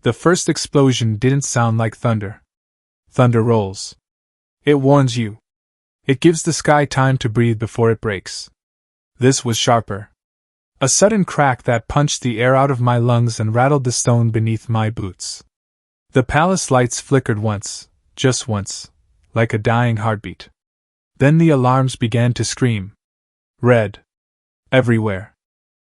The first explosion didn't sound like thunder. Thunder rolls. It warns you. It gives the sky time to breathe before it breaks. This was sharper. A sudden crack that punched the air out of my lungs and rattled the stone beneath my boots. The palace lights flickered once, just once, like a dying heartbeat. Then the alarms began to scream. Red. Everywhere.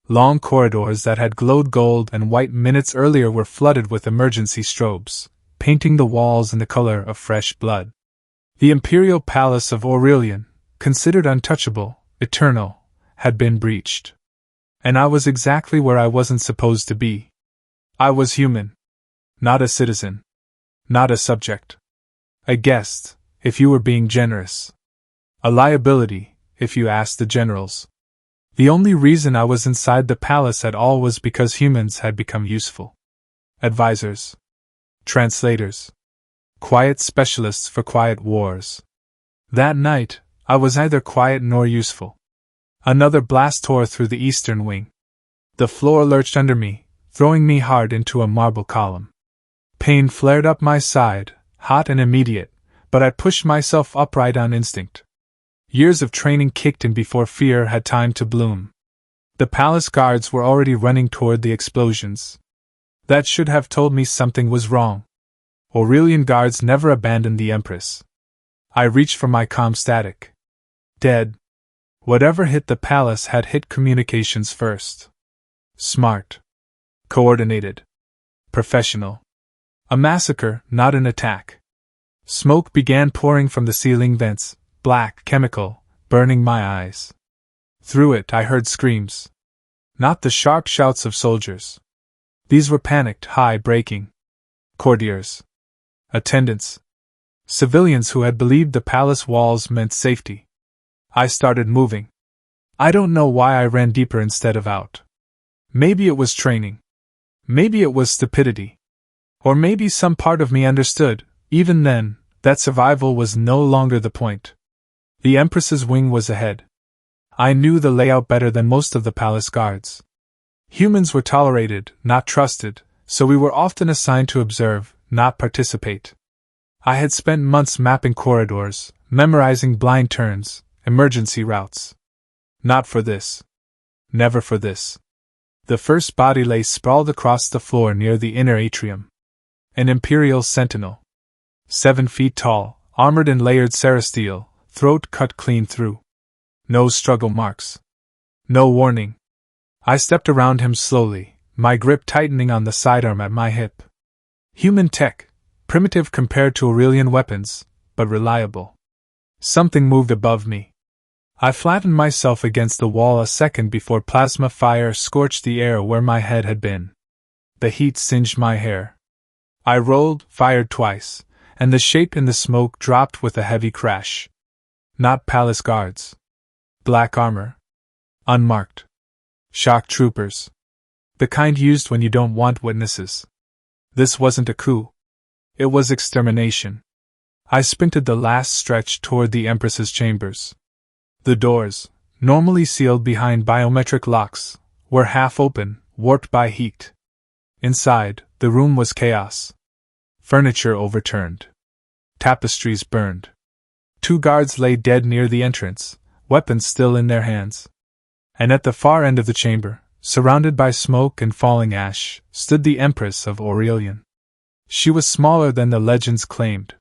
Long corridors that had glowed gold and white minutes earlier were flooded with emergency strobes, painting the walls in the color of fresh blood. The imperial palace of Aurelian, considered untouchable, eternal, had been breached. And I was exactly where I wasn't supposed to be. I was human. Not a citizen. Not a subject. A guest, if you were being generous. A liability, if you asked the generals. The only reason I was inside the palace at all was because humans had become useful. Advisors. Translators. Quiet specialists for quiet wars. That night, I was neither quiet nor useful. Another blast tore through the eastern wing. The floor lurched under me, throwing me hard into a marble column. Pain flared up my side, hot and immediate, but I pushed myself upright on instinct. Years of training kicked in before fear had time to bloom. The palace guards were already running toward the explosions. That should have told me something was wrong. Aurelian guards never abandoned the Empress. I reached for my comm static. Dead. Whatever hit the palace had hit communications first. Smart. Coordinated. Professional. A massacre, not an attack. Smoke began pouring from the ceiling vents, black, chemical, burning my eyes. Through it I heard screams. Not the sharp shouts of soldiers. These were panicked, high-breaking. Courtiers. Attendants. Civilians who had believed the palace walls meant safety. I started moving. I don't know why I ran deeper instead of out. Maybe it was training. Maybe it was stupidity. Or maybe some part of me understood, even then, that survival was no longer the point. The Empress's wing was ahead. I knew the layout better than most of the palace guards. Humans were tolerated, not trusted, so we were often assigned to observe, not participate. I had spent months mapping corridors, memorizing blind turns, emergency routes. Not for this. Never for this. The first body lay sprawled across the floor near the inner atrium. An Imperial sentinel. 7 feet tall, armored in layered serasteel, throat cut clean through. No struggle marks. No warning. I stepped around him slowly, my grip tightening on the sidearm at my hip. Human tech, primitive compared to Aurelian weapons, but reliable. Something moved above me. I flattened myself against the wall a second before plasma fire scorched the air where my head had been. The heat singed my hair. I rolled, fired twice, and the shape in the smoke dropped with a heavy crash. Not palace guards. Black armor. Unmarked. Shock troopers. The kind used when you don't want witnesses. This wasn't a coup. It was extermination. I sprinted the last stretch toward the Empress's chambers. The doors, normally sealed behind biometric locks, were half open, warped by heat. Inside, the room was chaos. Furniture overturned. Tapestries burned. 2 guards lay dead near the entrance, weapons still in their hands. And at the far end of the chamber, surrounded by smoke and falling ash, stood the Empress of Aurelian. She was smaller than the legends claimed.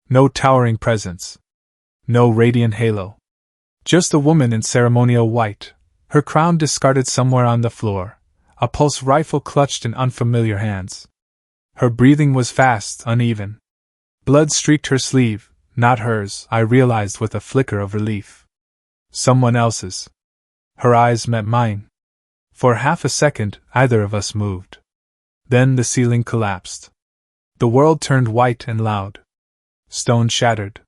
No towering presence. No radiant halo. Just a woman in ceremonial white, her crown discarded somewhere on the floor, a pulse rifle clutched in unfamiliar hands. Her breathing was fast, uneven. Blood streaked her sleeve, not hers, I realized with a flicker of relief. Someone else's. Her eyes met mine. For half a second, either of us moved. Then the ceiling collapsed. The world turned white and loud. Stone shattered.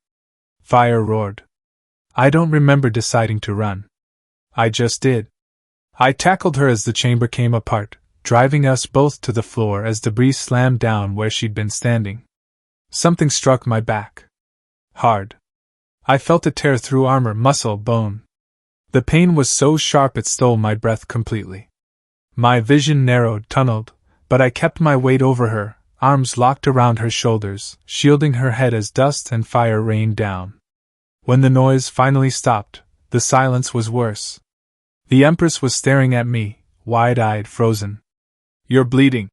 Fire roared. I don't remember deciding to run. I just did. I tackled her as the chamber came apart, driving us both to the floor as debris slammed down where she'd been standing. Something struck my back. Hard. I felt it tear through armor, muscle, bone. The pain was so sharp it stole my breath completely. My vision narrowed, tunneled, But I kept my weight over her, arms locked around her shoulders, shielding her head as dust and fire rained down. When the noise finally stopped, the silence was worse. The Empress was staring at me, wide-eyed, frozen. "You're bleeding,"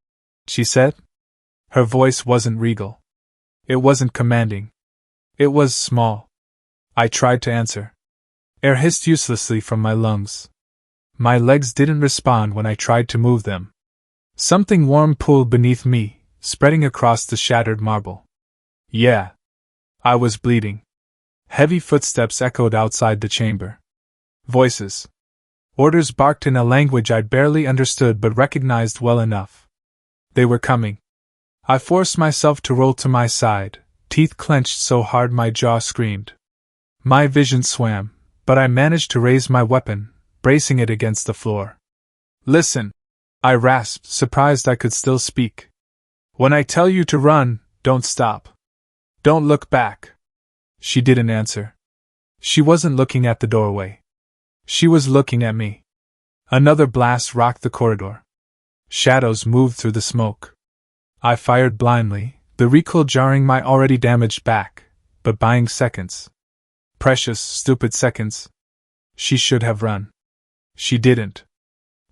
she said. Her voice wasn't regal. It wasn't commanding. It was small. I tried to answer. Air hissed uselessly from my lungs. My legs didn't respond when I tried to move them. Something warm pulled beneath me, spreading across the shattered marble. Yeah. I was bleeding. Heavy footsteps echoed outside the chamber. Voices. Orders barked in a language I barely understood but recognized well enough. They were coming. I forced myself to roll to my side, teeth clenched so hard my jaw screamed. My vision swam, but I managed to raise my weapon, bracing it against the floor. "Listen," I rasped, surprised I could still speak. "When I tell you to run, don't stop. Don't look back." She didn't answer. She wasn't looking at the doorway. She was looking at me. Another blast rocked the corridor. Shadows moved through the smoke. I fired blindly, the recoil jarring my already damaged back, but buying seconds. Precious, stupid seconds. She should have run. She didn't.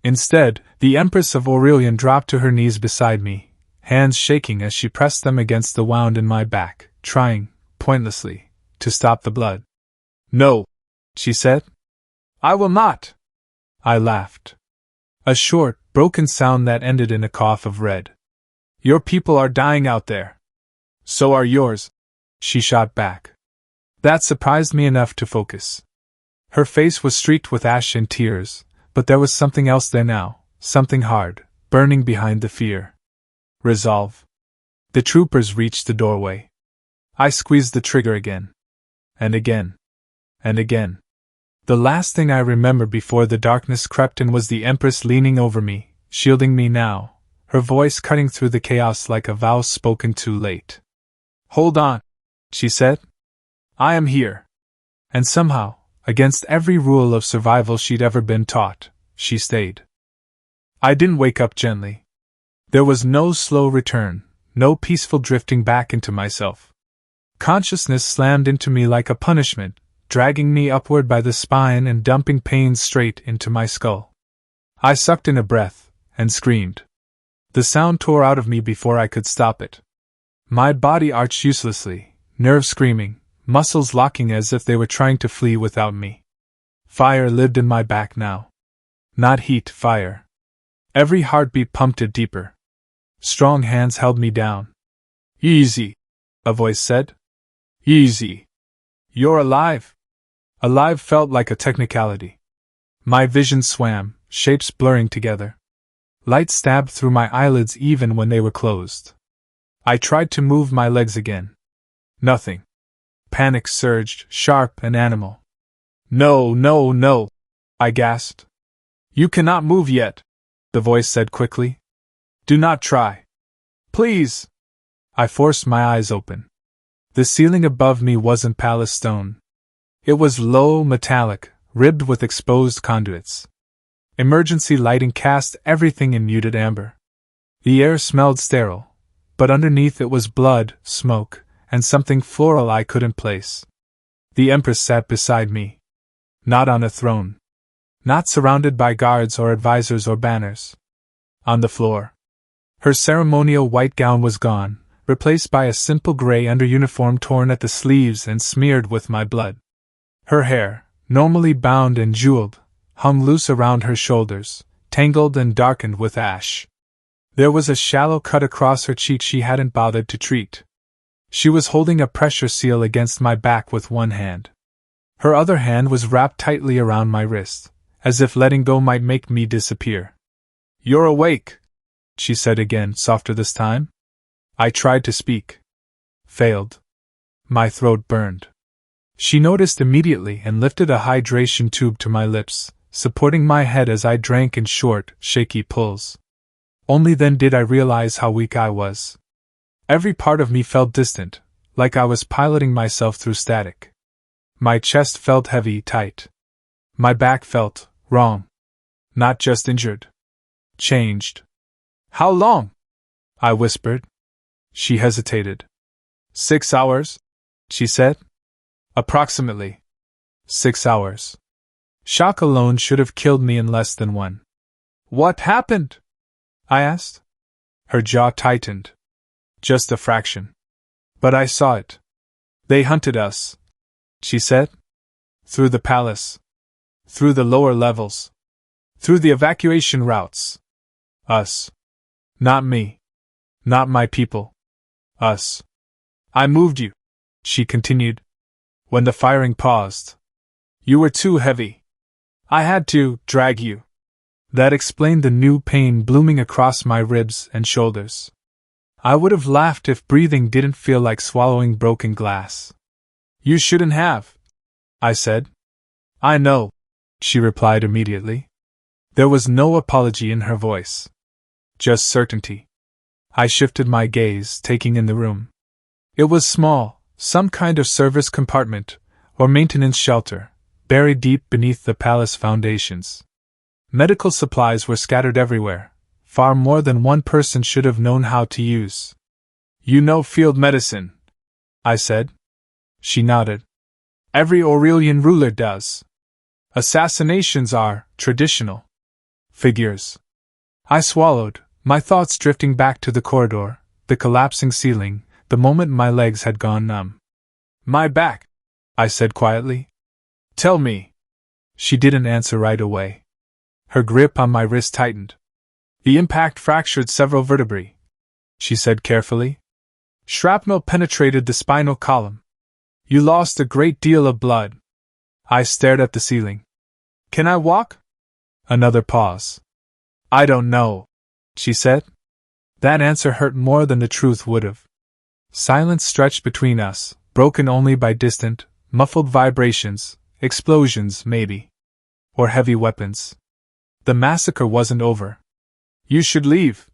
Instead, the Empress of Aurelian dropped to her knees beside me, hands shaking as she pressed them against the wound in my back, trying, pointlessly, to stop the blood. "No," she said. "I will not." I laughed. A short, broken sound that ended in a cough of red. "Your people are dying out there. So are yours," she shot back. That surprised me enough to focus. Her face was streaked with ash and tears, but there was something else there now, something hard, burning behind the fear. Resolve. The troopers reached the doorway. I squeezed the trigger again. And again. And again. The last thing I remember before the darkness crept in was the Empress leaning over me, shielding me now, her voice cutting through the chaos like a vow spoken too late. "Hold on," she said. "I am here." And somehow, against every rule of survival she'd ever been taught, she stayed. I didn't wake up gently. There was no slow return, no peaceful drifting back into myself. Consciousness slammed into me like a punishment, dragging me upward by the spine and dumping pain straight into my skull. I sucked in a breath, and screamed. The sound tore out of me before I could stop it. My body arched uselessly, nerves screaming, muscles locking as if they were trying to flee without me. Fire lived in my back now. Not heat, fire. Every heartbeat pumped it deeper. Strong hands held me down. "Easy," a voice said. "Easy. You're alive." Alive felt like a technicality. My vision swam, shapes blurring together. Light stabbed through my eyelids even when they were closed. I tried to move my legs again. Nothing. Panic surged, sharp and animal. "No, no, no," I gasped. "You cannot move yet," the voice said quickly. "Do not try. Please." I forced my eyes open. The ceiling above me wasn't palace stone. It was low, metallic, ribbed with exposed conduits. Emergency lighting cast everything in muted amber. The air smelled sterile, but underneath it was blood, smoke, and something floral I couldn't place. The Empress sat beside me. Not on a throne. Not surrounded by guards or advisors or banners. On the floor. Her ceremonial white gown was gone, replaced by a simple gray underuniform torn at the sleeves and smeared with my blood. Her hair, normally bound and jeweled, hung loose around her shoulders, tangled and darkened with ash. There was a shallow cut across her cheek she hadn't bothered to treat. She was holding a pressure seal against my back with one hand. Her other hand was wrapped tightly around my wrist, as if letting go might make me disappear. "You're awake," she said again, softer this time. I tried to speak. Failed. My throat burned. She noticed immediately and lifted a hydration tube to my lips, supporting my head as I drank in short, shaky pulls. Only then did I realize how weak I was. Every part of me felt distant, like I was piloting myself through static. My chest felt heavy, tight. My back felt wrong. Not just injured. Changed. How long? I whispered. She hesitated. 6 hours, she said. Approximately. 6 hours. Shock alone should have killed me in less than one. What happened? I asked. Her jaw tightened. Just a fraction. But I saw it. They hunted us, she said. Through the palace. Through the lower levels. Through the evacuation routes. Us. Not me. Not my people. Us. I moved you, she continued. When the firing paused. You were too heavy. I had to drag you. That explained the new pain blooming across my ribs and shoulders. I would have laughed if breathing didn't feel like swallowing broken glass. You shouldn't have, I said. I know, she replied immediately. There was no apology in her voice. Just certainty. I shifted my gaze, taking in the room. It was small, some kind of service compartment, or maintenance shelter, buried deep beneath the palace foundations. Medical supplies were scattered everywhere, far more than one person should have known how to use. You know field medicine, I said. She nodded. Every Aurelian ruler does. Assassinations are traditional figures. I swallowed, my thoughts drifting back to the corridor, the collapsing ceiling, the moment my legs had gone numb. My back, I said quietly. Tell me. She didn't answer right away. Her grip on my wrist tightened. The impact fractured several vertebrae, she said carefully. Shrapnel penetrated the spinal column. You lost a great deal of blood. I stared at the ceiling. Can I walk? Another pause. I don't know, she said. That answer hurt more than the truth would have. Silence stretched between us, broken only by distant, muffled vibrations, explosions maybe. Or heavy weapons. The massacre wasn't over. You should leave,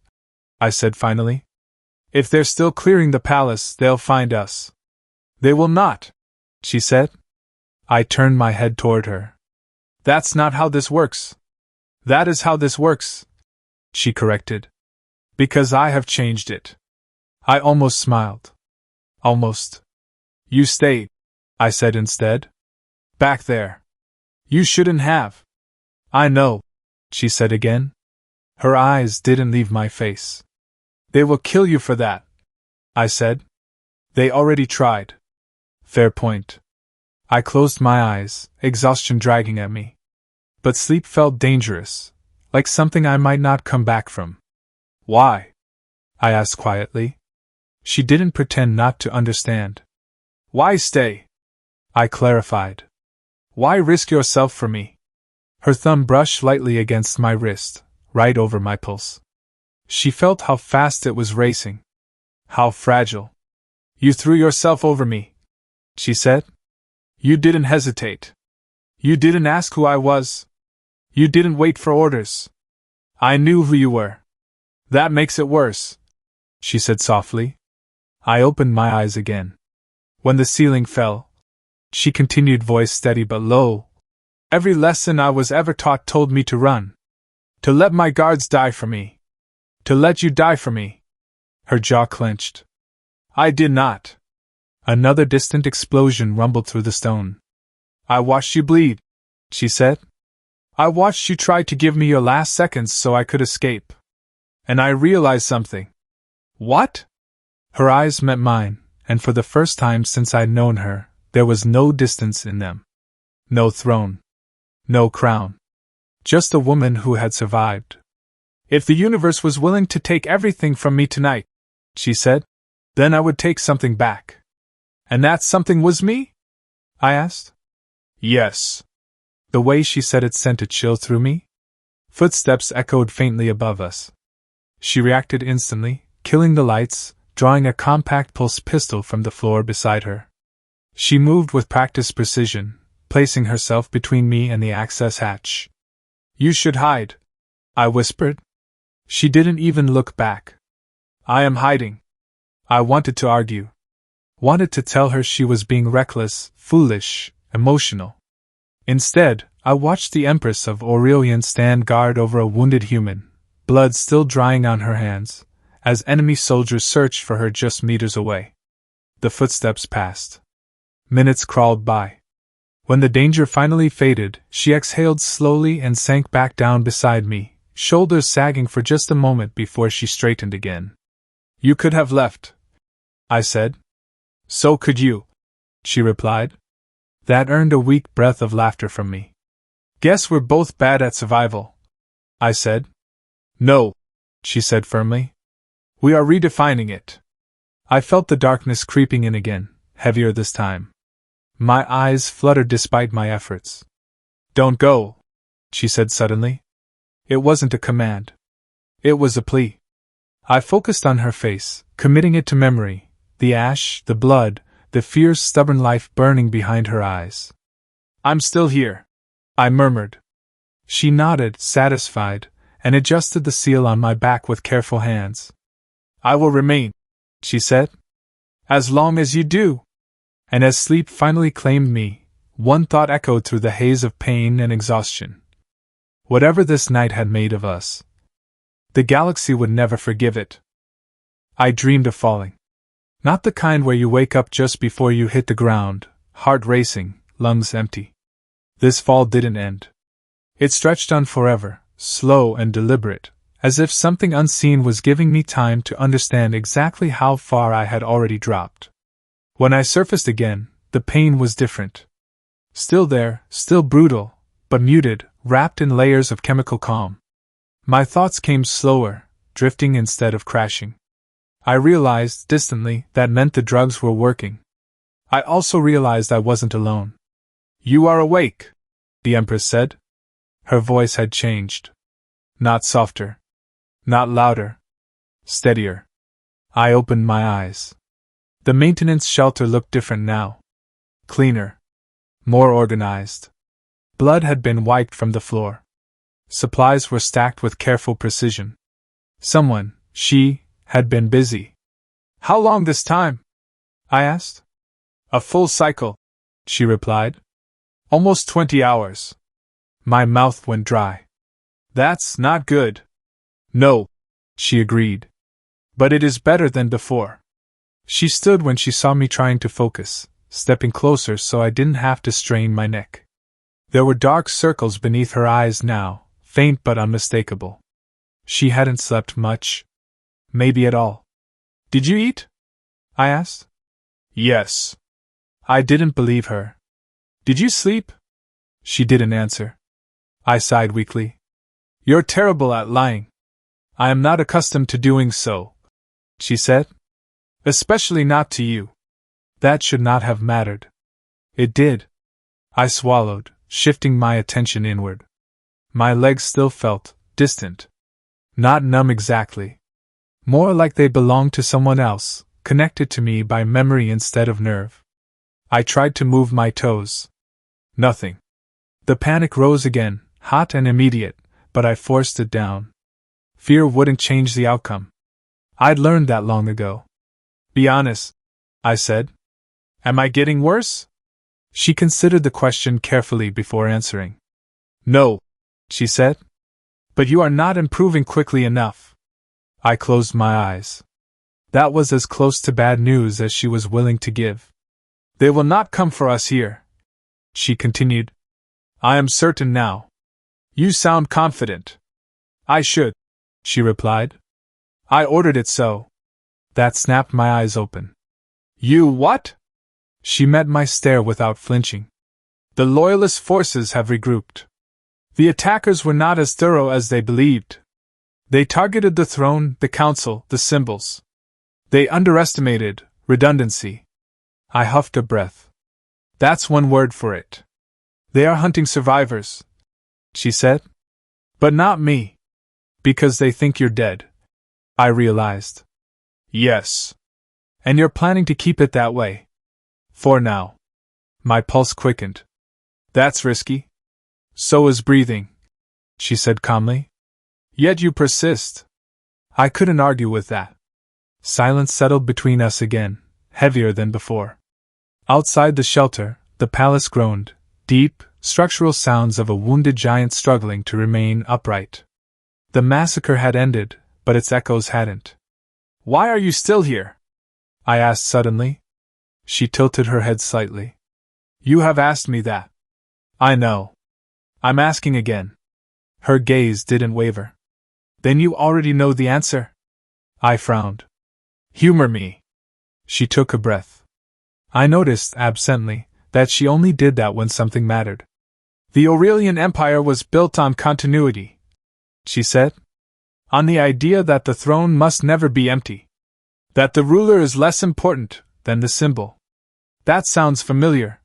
I said finally. If they're still clearing the palace, they'll find us. They will not, she said. I turned my head toward her. That's not how this works. That is how this works, she corrected. Because I have changed it. I almost smiled. Almost. You stay, I said instead. Back there. You shouldn't have. I know, she said again. Her eyes didn't leave my face. They will kill you for that, I said. They already tried. Fair point. I closed my eyes, exhaustion dragging at me. But sleep felt dangerous, like something I might not come back from. Why? I asked quietly. She didn't pretend not to understand. Why stay? I clarified. Why risk yourself for me? Her thumb brushed lightly against my wrist, right over my pulse. She felt how fast it was racing. How fragile. You threw yourself over me, she said. You didn't hesitate. You didn't ask who I was. You didn't wait for orders. I knew who you were. That makes it worse, she said softly. I opened my eyes again. When the ceiling fell, she continued, voice steady but low. Every lesson I was ever taught told me to run. To let my guards die for me. To let you die for me. Her jaw clenched. I did not. Another distant explosion rumbled through the stone. I watched you bleed, she said. I watched you try to give me your last seconds so I could escape. And I realized something. What? Her eyes met mine, and for the first time since I'd known her, there was no distance in them. No throne. No crown. Just a woman who had survived. If the universe was willing to take everything from me tonight, she said, then I would take something back. And that something was me? I asked. Yes. The way she said it sent a chill through me. Footsteps echoed faintly above us. She reacted instantly, killing the lights, drawing a compact pulse pistol from the floor beside her. She moved with practiced precision, placing herself between me and the access hatch. You should hide, I whispered. She didn't even look back. I am hiding. I wanted to argue. Wanted to tell her she was being reckless, foolish, emotional. Instead, I watched the Empress of Aurelian stand guard over a wounded human, blood still drying on her hands, as enemy soldiers searched for her just meters away. The footsteps passed. Minutes crawled by. When the danger finally faded, she exhaled slowly and sank back down beside me, shoulders sagging for just a moment before she straightened again. "You could have left," I said. "So could you," she replied. That earned a weak breath of laughter from me. "Guess we're both bad at survival," I said. "No," she said firmly. "We are redefining it." I felt the darkness creeping in again, heavier this time. My eyes fluttered despite my efforts. "Don't go," she said suddenly. It wasn't a command. It was a plea. I focused on her face, committing it to memory, the ash, the blood, the fierce, stubborn life burning behind her eyes. "I'm still here," I murmured. She nodded, satisfied, and adjusted the seal on my back with careful hands. "I will remain," she said. "As long as you do." And as sleep finally claimed me, one thought echoed through the haze of pain and exhaustion. Whatever this night had made of us, the galaxy would never forgive it. I dreamed of falling. Not the kind where you wake up just before you hit the ground, heart racing, lungs empty. This fall didn't end. It stretched on forever, slow and deliberate, as if something unseen was giving me time to understand exactly how far I had already dropped. When I surfaced again, the pain was different. Still there, still brutal, but muted, wrapped in layers of chemical calm. My thoughts came slower, drifting instead of crashing. I realized, distantly, that meant the drugs were working. I also realized I wasn't alone. "You are awake," the Empress said. Her voice had changed. Not softer. Not louder. Steadier. I opened my eyes. The maintenance shelter looked different now. Cleaner. More organized. Blood had been wiped from the floor. Supplies were stacked with careful precision. Someone, she, had been busy. "How long this time?" I asked. "A full cycle," she replied. "Almost 20 hours. My mouth went dry. "That's not good." "No," she agreed. "But it is better than before." She stood when she saw me trying to focus, stepping closer so I didn't have to strain my neck. There were dark circles beneath her eyes now, faint but unmistakable. She hadn't slept much. Maybe at all. "Did you eat?" I asked. "Yes." I didn't believe her. "Did you sleep?" She didn't answer. I sighed weakly. "You're terrible at lying." "I am not accustomed to doing so," she said. "Especially not to you." That should not have mattered. It did. I swallowed, shifting my attention inward. My legs still felt distant. Not numb exactly. More like they belonged to someone else, connected to me by memory instead of nerve. I tried to move my toes. Nothing. The panic rose again, hot and immediate, but I forced it down. Fear wouldn't change the outcome. I'd learned that long ago. "Be honest," I said. "Am I getting worse?" She considered the question carefully before answering. "No," she said. "But you are not improving quickly enough." I closed my eyes. That was as close to bad news as she was willing to give. "They will not come for us here," she continued. "I am certain now." "You sound confident." "I should," she replied. "I ordered it so." That snapped my eyes open. "You what?" She met my stare without flinching. "The Loyalist forces have regrouped. The attackers were not as thorough as they believed. They targeted the throne, the council, the symbols. They underestimated redundancy." I huffed a breath. "That's one word for it. They are hunting survivors," she said. "But not me. Because they think you're dead," I realized. "Yes. And you're planning to keep it that way." "For now." My pulse quickened. "That's risky." "So is breathing," she said calmly. "Yet you persist." I couldn't argue with that. Silence settled between us again, heavier than before. Outside the shelter, the palace groaned, deep, structural sounds of a wounded giant struggling to remain upright. The massacre had ended, but its echoes hadn't. Why are you still here? I asked suddenly. She tilted her head slightly. You have asked me that. I know. I'm asking again. Her gaze didn't waver. Then you already know the answer? I frowned. Humor me. She took a breath. I noticed, absently, that she only did that when something mattered. The Aurelian Empire was built on continuity, she said. On the idea that the throne must never be empty. That the ruler is less important than the symbol. That sounds familiar,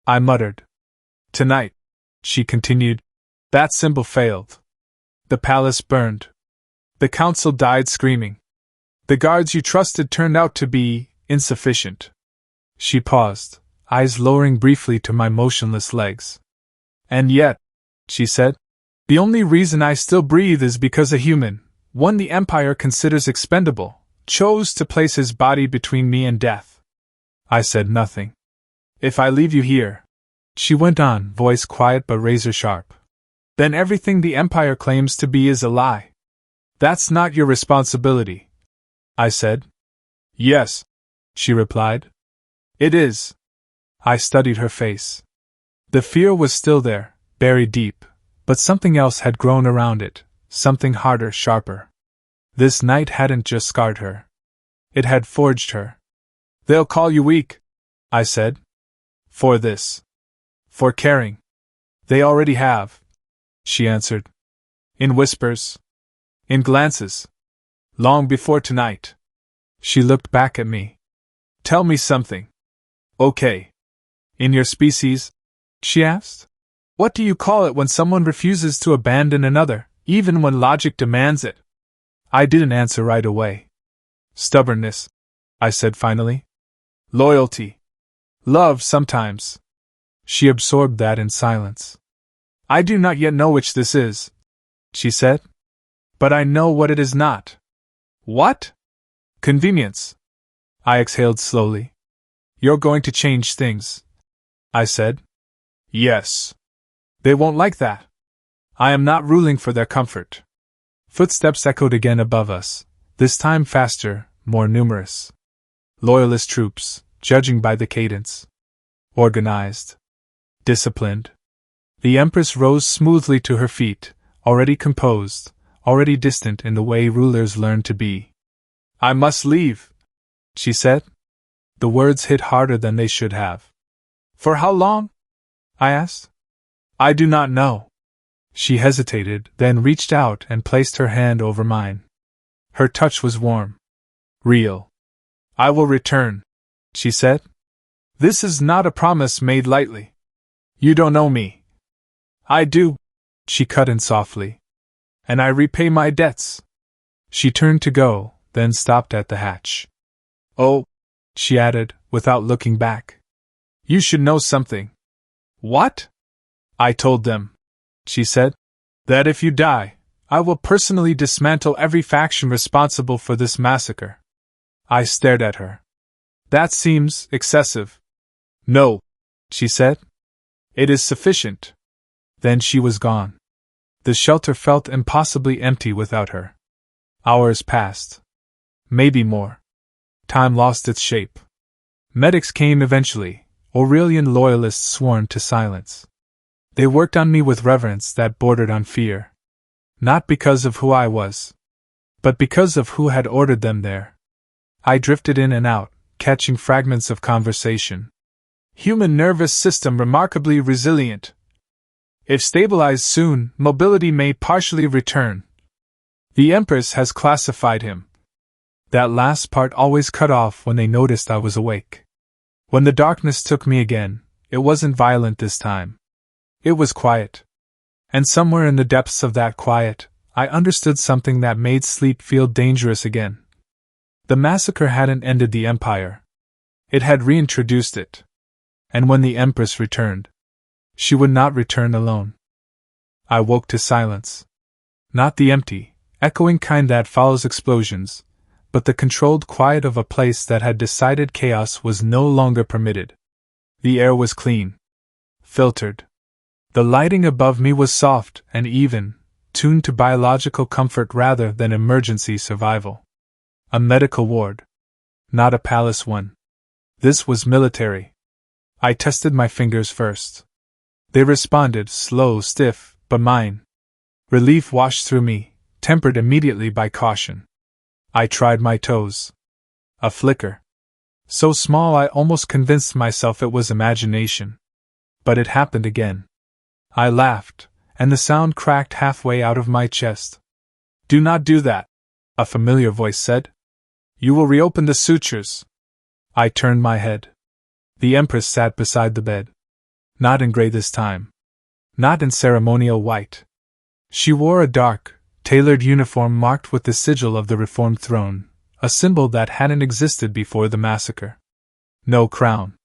I muttered. Tonight, she continued, that symbol failed. The palace burned. The council died screaming. The guards you trusted turned out to be insufficient. She paused, eyes lowering briefly to my motionless legs. And yet, she said, the only reason I still breathe is because a human, one the Empire considers expendable, chose to place his body between me and death. I said nothing. If I leave you here, she went on, voice quiet but razor sharp, then everything the Empire claims to be is a lie. That's not your responsibility, I said. Yes, she replied. It is. I studied her face. The fear was still there, buried deep, but something else had grown around it, something harder, sharper. This night hadn't just scarred her. It had forged her. They'll call you weak, I said. For this. For caring. They already have, she answered. In whispers. In glances. Long before tonight. She looked back at me. Tell me something. Okay. In your species? She asked. What do you call it when someone refuses to abandon another, even when logic demands it? I didn't answer right away. Stubbornness, I said finally. Loyalty. Love sometimes. She absorbed that in silence. I do not yet know which this is, she said. But I know what it is not. What? Convenience. I exhaled slowly. You're going to change things, I said. Yes. They won't like that. I am not ruling for their comfort. Footsteps echoed again above us, this time faster, more numerous. Loyalist troops, judging by the cadence. Organized. Disciplined. The Empress rose smoothly to her feet, already composed, already distant in the way rulers learn to be. I must leave, she said. The words hit harder than they should have. For how long? I asked. I do not know. She hesitated, then reached out and placed her hand over mine. Her touch was warm. Real. I will return, she said. This is not a promise made lightly. You don't know me. I do, she cut in softly. And I repay my debts. She turned to go, then stopped at the hatch. Oh, she added, without looking back. You should know something. What? I told them, she said, that if you die, I will personally dismantle every faction responsible for this massacre. I stared at her. That seems excessive. No, she said. It is sufficient. Then she was gone. The shelter felt impossibly empty without her. Hours passed. Maybe more. Time lost its shape. Medics came eventually, Aurelian loyalists sworn to silence. They worked on me with reverence that bordered on fear. Not because of who I was, but because of who had ordered them there. I drifted in and out, catching fragments of conversation. Human nervous system remarkably resilient. If stabilized soon, mobility may partially return. The Empress has classified him. That last part always cut off when they noticed I was awake. When the darkness took me again, it wasn't violent this time. It was quiet. And somewhere in the depths of that quiet, I understood something that made sleep feel dangerous again. The massacre hadn't ended the Empire. It had reintroduced it. And when the Empress returned, she would not return alone. I woke to silence. Not the empty, echoing kind that follows explosions, but the controlled quiet of a place that had decided chaos was no longer permitted. The air was clean. Filtered. The lighting above me was soft and even, tuned to biological comfort rather than emergency survival. A medical ward. Not a palace one. This was military. I tested my fingers first. They responded, slow, stiff, but mine. Relief washed through me, tempered immediately by caution. I tried my toes. A flicker. So small I almost convinced myself it was imagination. But it happened again. I laughed, and the sound cracked halfway out of my chest. "Do not do that," a familiar voice said. "You will reopen the sutures." I turned my head. The Empress sat beside the bed. Not in gray this time. Not in ceremonial white. She wore a dark, tailored uniform marked with the sigil of the Reformed Throne, a symbol that hadn't existed before the massacre. No crown.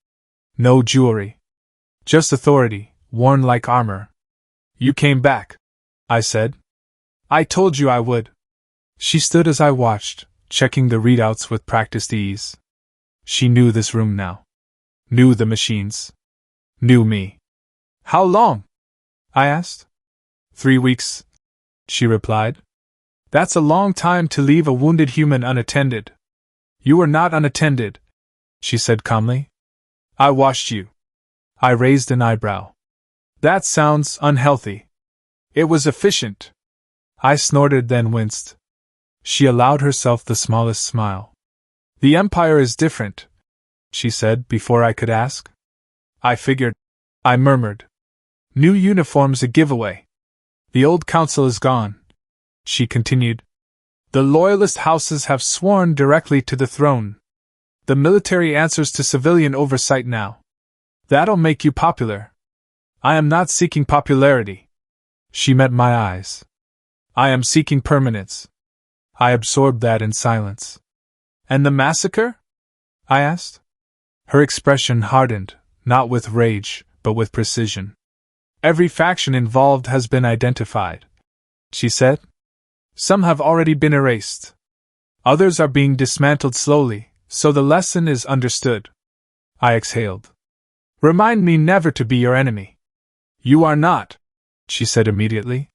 No jewelry. Just authority, worn like armor. "You came back," I said. "I told you I would." She stood as I watched, checking the readouts with practiced ease. She knew this room now. Knew the machines. Knew me. "How long?" I asked. 3 weeks, she replied. "That's a long time to leave a wounded human unattended." "You were not unattended," she said calmly. "I washed you." I raised an eyebrow. "That sounds unhealthy." "It was efficient." I snorted, then winced. She allowed herself the smallest smile. "The Empire is different," she said before I could ask. "I figured," I murmured. "New uniforms a giveaway." "The old council is gone," she continued. "The loyalist houses have sworn directly to the throne. The military answers to civilian oversight now. That'll make you popular." "I am not seeking popularity." She met my eyes. "I am seeking permanence." I absorbed that in silence. "And the massacre?" I asked. Her expression hardened, not with rage, but with precision. "Every faction involved has been identified," she said. "Some have already been erased. Others are being dismantled slowly, so the lesson is understood." I exhaled. "Remind me never to be your enemy." "You are not," she said immediately.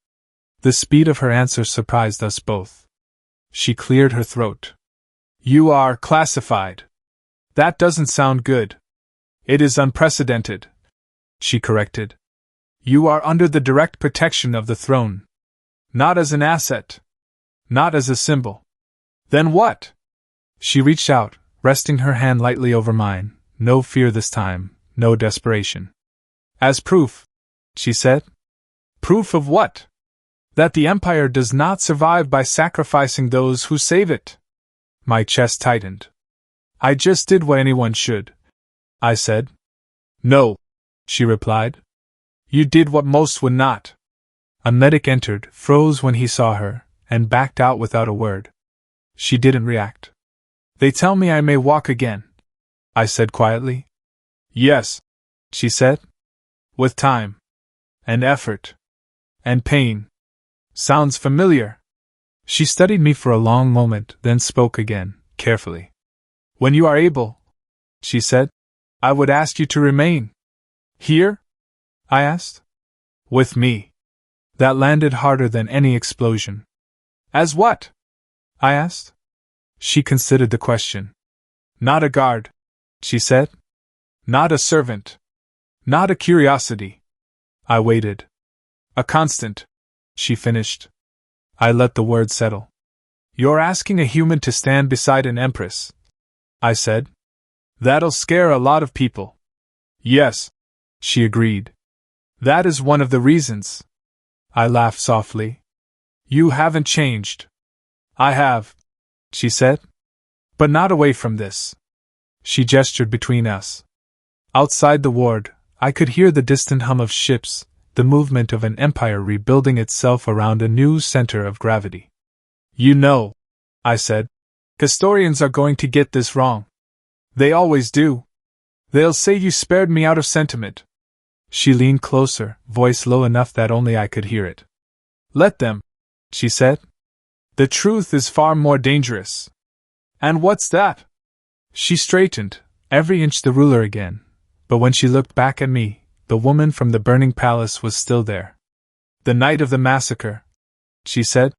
The speed of her answer surprised us both. She cleared her throat. "You are classified. That doesn't sound good." "It is unprecedented," she corrected. "You are under the direct protection of the throne. Not as an asset. Not as a symbol." "Then what?" She reached out, resting her hand lightly over mine. No fear this time, no desperation. "As proof," she said. "Proof of what?" "That the Empire does not survive by sacrificing those who save it." My chest tightened. "I just did what anyone should," I said. "No," she replied. "You did what most would not." A medic entered, froze when he saw her, and backed out without a word. She didn't react. "They tell me I may walk again," I said quietly. "Yes," she said. "With time. And effort. And pain. Sounds familiar." She studied me for a long moment, then spoke again, carefully. "When you are able," she said, "I would ask you to remain." "Here?" I asked. "With me." That landed harder than any explosion. "As what?" I asked. She considered the question. "Not a guard," she said. "Not a servant. Not a curiosity." I waited. "A constant," she finished. I let the word settle. "You're asking a human to stand beside an empress," I said. "That'll scare a lot of people." "Yes," she agreed. "That is one of the reasons." I laughed softly. "You haven't changed." "I have," she said. "But not away from this." She gestured between us. Outside the ward, I could hear the distant hum of ships, the movement of an empire rebuilding itself around a new center of gravity. "You know," I said, "historians are going to get this wrong. They always do. They'll say you spared me out of sentiment." She leaned closer, voice low enough that only I could hear it. "Let them," she said. "The truth is far more dangerous." "And what's that?" She straightened, every inch the ruler again, but when she looked back at me, the woman from the burning palace was still there. "The night of the massacre," she said.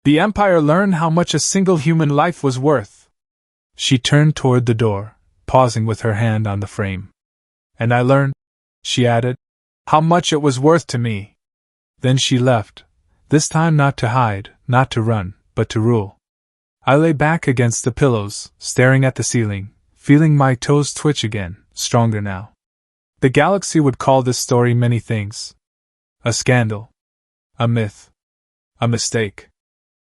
The Empire learned how much a single human life was worth. She turned toward the door, pausing with her hand on the frame. And I learned, she added, how much it was worth to me. Then she left, this time not to hide, not to run, but to rule. I lay back against the pillows, staring at the ceiling, feeling my toes twitch again, stronger now. The galaxy would call this story many things. A scandal. A myth. A mistake.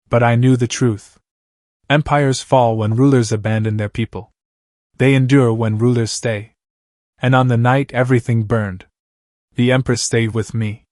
But I knew the truth. Empires fall when rulers abandon their people. They endure when rulers stay. And on the night everything burned, the Empress stayed with me.